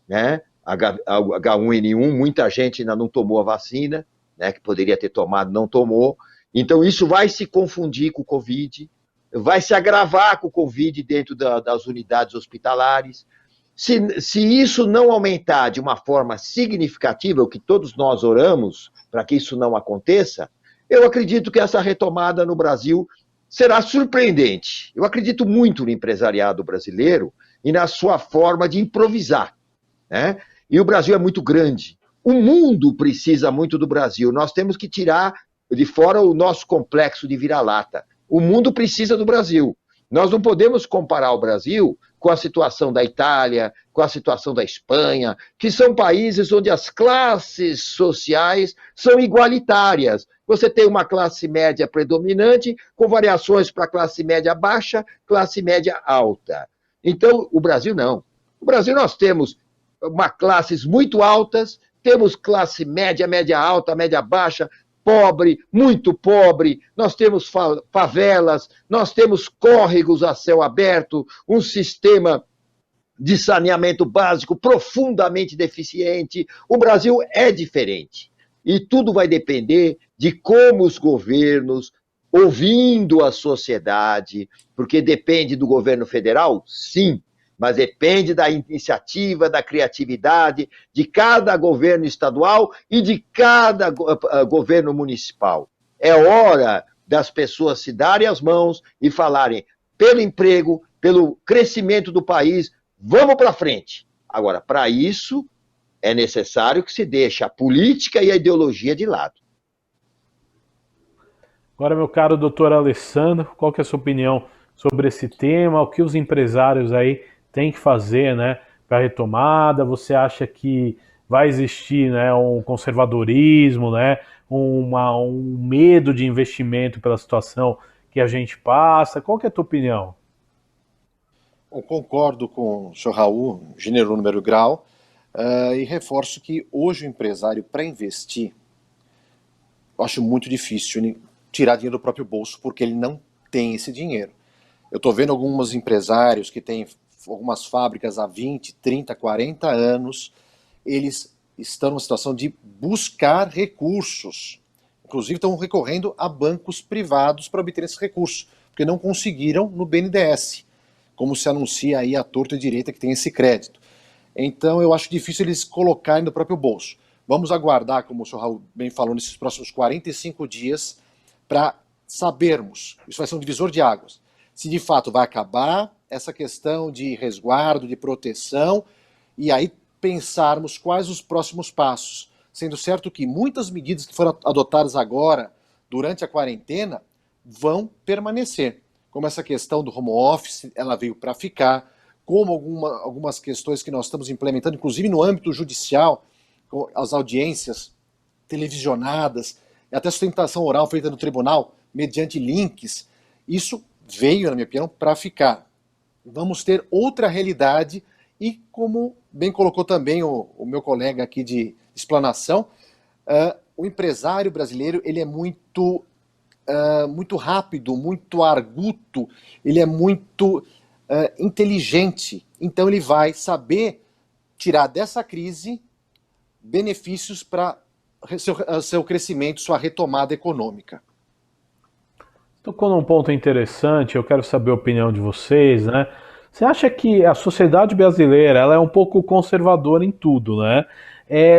né? H1N1, muita gente ainda não tomou a vacina, né? Que poderia ter tomado, não tomou. Então, isso vai se confundir com o Covid, vai se agravar com o Covid dentro das unidades hospitalares. Se isso não aumentar de uma forma significativa, o que todos nós oramos para que isso não aconteça, eu acredito que essa retomada no Brasil será surpreendente. Eu acredito muito no empresariado brasileiro e na sua forma de improvisar, né? E o Brasil é muito grande. O mundo precisa muito do Brasil. Nós temos que tirar de fora o nosso complexo de vira-lata. O mundo precisa do Brasil. Nós não podemos comparar o Brasil com a situação da Itália, com a situação da Espanha, que são países onde as classes sociais são igualitárias. Você tem uma classe média predominante, com variações para classe média baixa, classe média alta. Então, o Brasil não. No Brasil nós temos classes muito altas, temos classe média, média alta, média baixa, pobre, muito pobre, nós temos favelas, nós temos córregos a céu aberto, um sistema de saneamento básico profundamente deficiente. O Brasil é diferente. E tudo vai depender de como os governos, ouvindo a sociedade, porque depende do governo federal, sim, mas depende da iniciativa, da criatividade de cada governo estadual e de cada governo municipal. É hora das pessoas se darem as mãos e falarem pelo emprego, pelo crescimento do país, vamos para frente. Agora, para isso, é necessário que se deixe a política e a ideologia de lado. Agora, meu caro doutor Alessandro, qual que é a sua opinião sobre esse tema? O que os empresários aí têm que fazer, né, para a retomada? Você acha que vai existir, né, um conservadorismo, né, um medo de investimento pela situação que a gente passa? Qual que é a tua opinião? Eu concordo com o senhor Raul, gênero, número, grau, e reforço que hoje o empresário, para investir, eu acho muito difícil tirar dinheiro do próprio bolso, porque ele não tem esse dinheiro. Eu estou vendo alguns empresários que têm algumas fábricas há 20, 30, 40 anos, eles estão numa situação de buscar recursos. Inclusive estão recorrendo a bancos privados para obter esses recursos, porque não conseguiram no BNDES, como se anuncia aí à torta e direita que tem esse crédito. Então eu acho difícil eles colocarem no próprio bolso. Vamos aguardar, como o senhor Raul bem falou, nesses próximos 45 dias, para sabermos, isso vai ser um divisor de águas, se de fato vai acabar essa questão de resguardo, de proteção, e aí pensarmos quais os próximos passos, sendo certo que muitas medidas que foram adotadas agora, durante a quarentena, vão permanecer, como essa questão do home office, ela veio para ficar, como algumas questões que nós estamos implementando, inclusive no âmbito judicial, com as audiências televisionadas, e até sustentação oral feita no tribunal, mediante links, isso veio, na minha opinião, para ficar. Vamos ter outra realidade e, como bem colocou também o meu colega aqui de explanação, o empresário brasileiro ele é muito rápido, muito arguto, ele é muito inteligente, então ele vai saber tirar dessa crise benefícios para seu crescimento, sua retomada econômica. Tocou num ponto interessante, eu quero saber a opinião de vocês, né? Você acha que a sociedade brasileira ela é um pouco conservadora em tudo, né?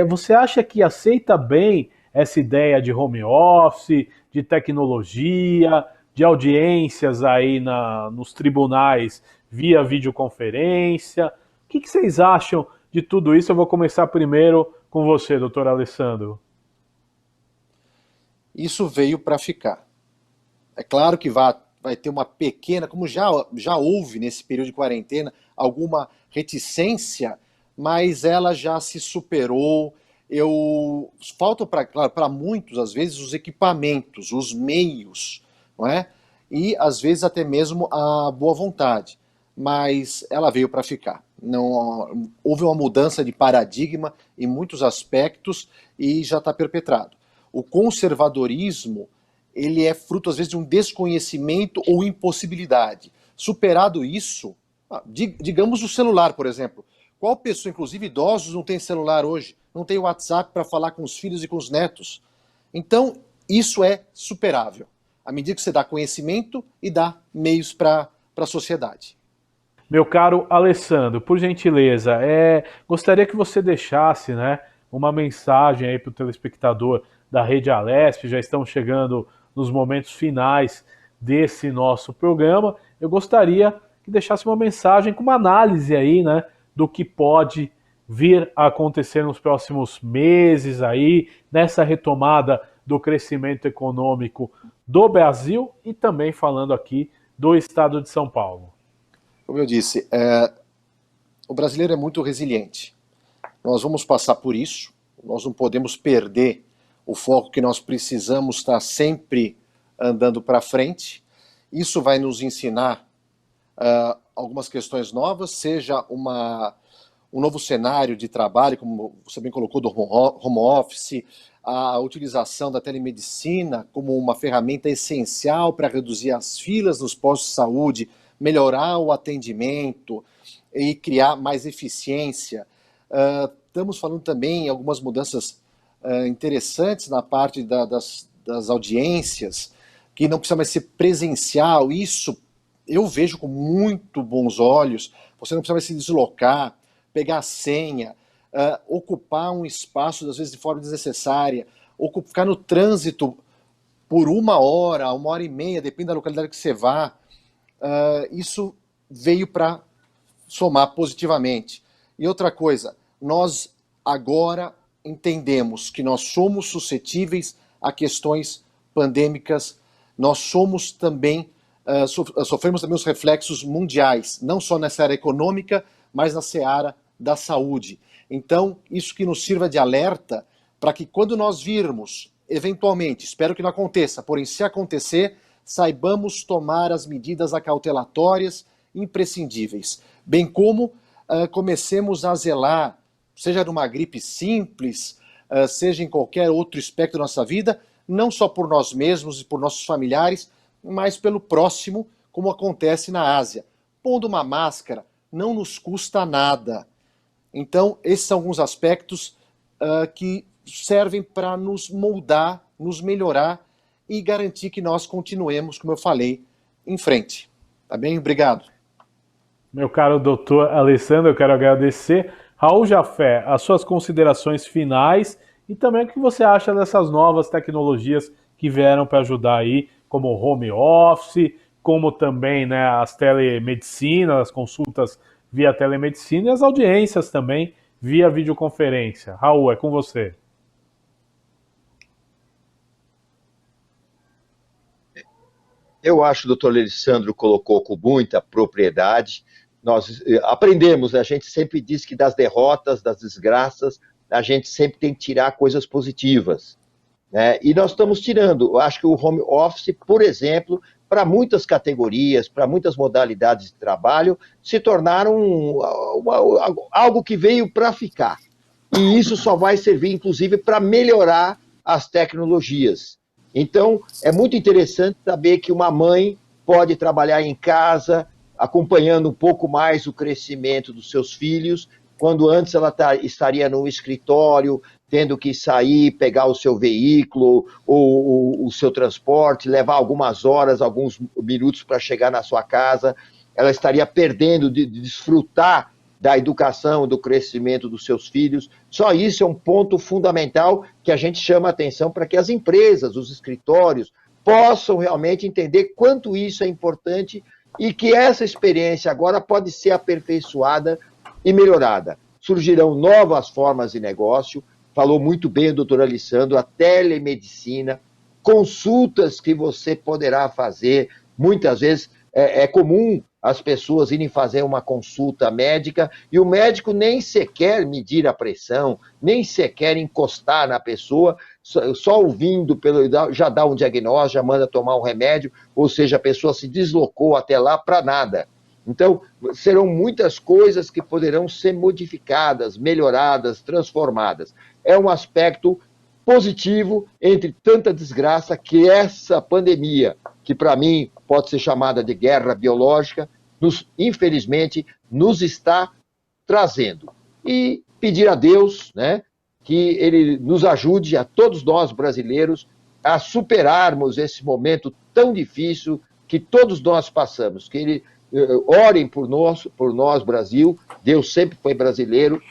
Você acha que aceita bem essa ideia de home office, de tecnologia, de audiências aí nos tribunais via videoconferência? O que vocês acham de tudo isso? Eu vou começar primeiro com você, doutor Alessandro. Isso veio para ficar. É claro que vai vai ter uma pequena, como já houve nesse período de quarentena, alguma reticência, mas ela já se superou. Faltam para muitos, às vezes, os equipamentos, os meios, não é? E, às vezes, até mesmo a boa vontade. Mas ela veio para ficar. Não, houve uma mudança de paradigma em muitos aspectos e já está perpetrado. O conservadorismo, ele é fruto, às vezes, de um desconhecimento ou impossibilidade. Superado isso, digamos o celular, por exemplo. Qual pessoa, inclusive idosos, não tem celular hoje? Não tem WhatsApp para falar com os filhos e com os netos? Então, isso é superável. À medida que você dá conhecimento e dá meios para a sociedade. Meu caro Alessandro, por gentileza, gostaria que você deixasse, né, uma mensagem aí para o telespectador da Rede Alesp. Já estamos chegando nos momentos finais desse nosso programa. Eu gostaria que deixasse uma mensagem com uma análise aí, né, do que pode vir a acontecer nos próximos meses aí, nessa retomada do crescimento econômico do Brasil e também falando aqui do estado de São Paulo. Como eu disse, o brasileiro é muito resiliente. Nós vamos passar por isso, nós não podemos perder o foco que nós precisamos estar sempre andando para frente. Isso vai nos ensinar algumas questões novas, seja um novo cenário de trabalho, como você bem colocou, do home office, a utilização da telemedicina como uma ferramenta essencial para reduzir as filas nos postos de saúde, melhorar o atendimento e criar mais eficiência. Estamos falando também em algumas mudanças interessantes na parte das audiências, que não precisa mais ser presencial. Isso eu vejo com muito bons olhos. Você não precisa mais se deslocar, pegar a senha, ocupar um espaço, às vezes de forma desnecessária, ficar no trânsito por 1 hora, 1 hora e meia, depende da localidade que você vá. Isso veio para somar positivamente. E outra coisa, nós agora entendemos que nós somos suscetíveis a questões pandêmicas, nós somos também, sofremos também os reflexos mundiais, não só nessa área econômica, mas na seara da saúde. Então, isso que nos sirva de alerta para que quando nós virmos, eventualmente, espero que não aconteça, porém se acontecer, saibamos tomar as medidas acautelatórias imprescindíveis, bem como comecemos a zelar, seja numa gripe simples, seja em qualquer outro aspecto da nossa vida, não só por nós mesmos e por nossos familiares, mas pelo próximo, como acontece na Ásia. Pondo uma máscara não nos custa nada. Então, esses são alguns aspectos que servem para nos moldar, nos melhorar e garantir que nós continuemos, como eu falei, em frente. Tá bem? Obrigado. Meu caro doutor Alessandro, eu quero agradecer. Raul Jafé, as suas considerações finais e também o que você acha dessas novas tecnologias que vieram para ajudar aí, como o home office, como também, né, as telemedicinas, as consultas via telemedicina e as audiências também via videoconferência. Raul, é com você. Eu acho que o doutor Alessandro colocou com muita propriedade. Nós aprendemos, a gente sempre diz que das derrotas, das desgraças, a gente sempre tem que tirar coisas positivas, né? E nós estamos tirando. Eu acho que o home office, por exemplo, para muitas categorias, para muitas modalidades de trabalho, se tornaram algo que veio para ficar. E isso só vai servir, inclusive, para melhorar as tecnologias. Então, é muito interessante saber que uma mãe pode trabalhar em casa, acompanhando um pouco mais o crescimento dos seus filhos, quando antes ela estaria no escritório, tendo que sair, pegar o seu veículo ou o seu transporte, levar algumas horas, alguns minutos para chegar na sua casa, ela estaria perdendo de desfrutar da educação, do crescimento dos seus filhos. Só isso é um ponto fundamental que a gente chama a atenção para que as empresas, os escritórios, possam realmente entender quanto isso é importante e que essa experiência agora pode ser aperfeiçoada e melhorada. Surgirão novas formas de negócio, falou muito bem o doutor Alessandro, a telemedicina, consultas que você poderá fazer Muitas vezes é comum as pessoas irem fazer uma consulta médica e o médico nem sequer medir a pressão, nem sequer encostar na pessoa, só ouvindo já dá um diagnóstico, já manda tomar um remédio, ou seja, a pessoa se deslocou até lá para nada. Então, serão muitas coisas que poderão ser modificadas, melhoradas, transformadas. É um aspecto positivo entre tanta desgraça que essa pandemia, que para mim pode ser chamada de guerra biológica, infelizmente, nos está trazendo. E pedir a Deus, né, que Ele nos ajude, a todos nós brasileiros, a superarmos esse momento tão difícil que todos nós passamos. Que Ele orem por nós, Brasil, Deus sempre foi brasileiro,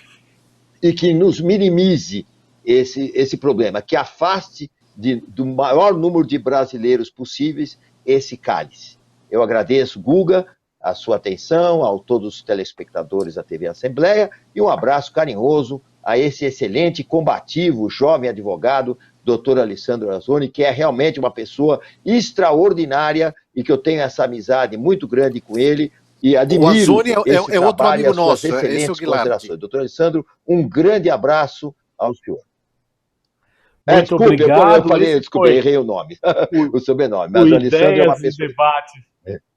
e que nos minimize esse problema, que afaste do maior número de brasileiros possíveis esse cálice. Eu agradeço, Guga, a sua atenção, a todos os telespectadores da TV Assembleia, e um abraço carinhoso a esse excelente, combativo, jovem advogado, doutor Alessandro Azzoni, que é realmente uma pessoa extraordinária e que eu tenho essa amizade muito grande com ele e admiro. O Azzoni é outro amigo nosso, esse é o Guilherme. Doutor Alessandro, um grande abraço ao senhor. Muito obrigado. Eu errei o nome, o sobrenome. Mas o o Alessandro é uma pessoa. Debate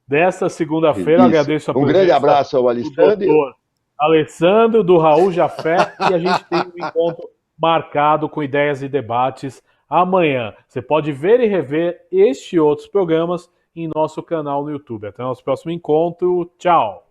desta segunda-feira, agradeço a presença. Um grande abraço ao Alessandro. Doutor Alessandro, do Raul Jafé, e a gente tem um encontro marcado com ideias e debates amanhã. Você pode ver e rever este e outros programas em nosso canal no YouTube. Até o nosso próximo encontro. Tchau!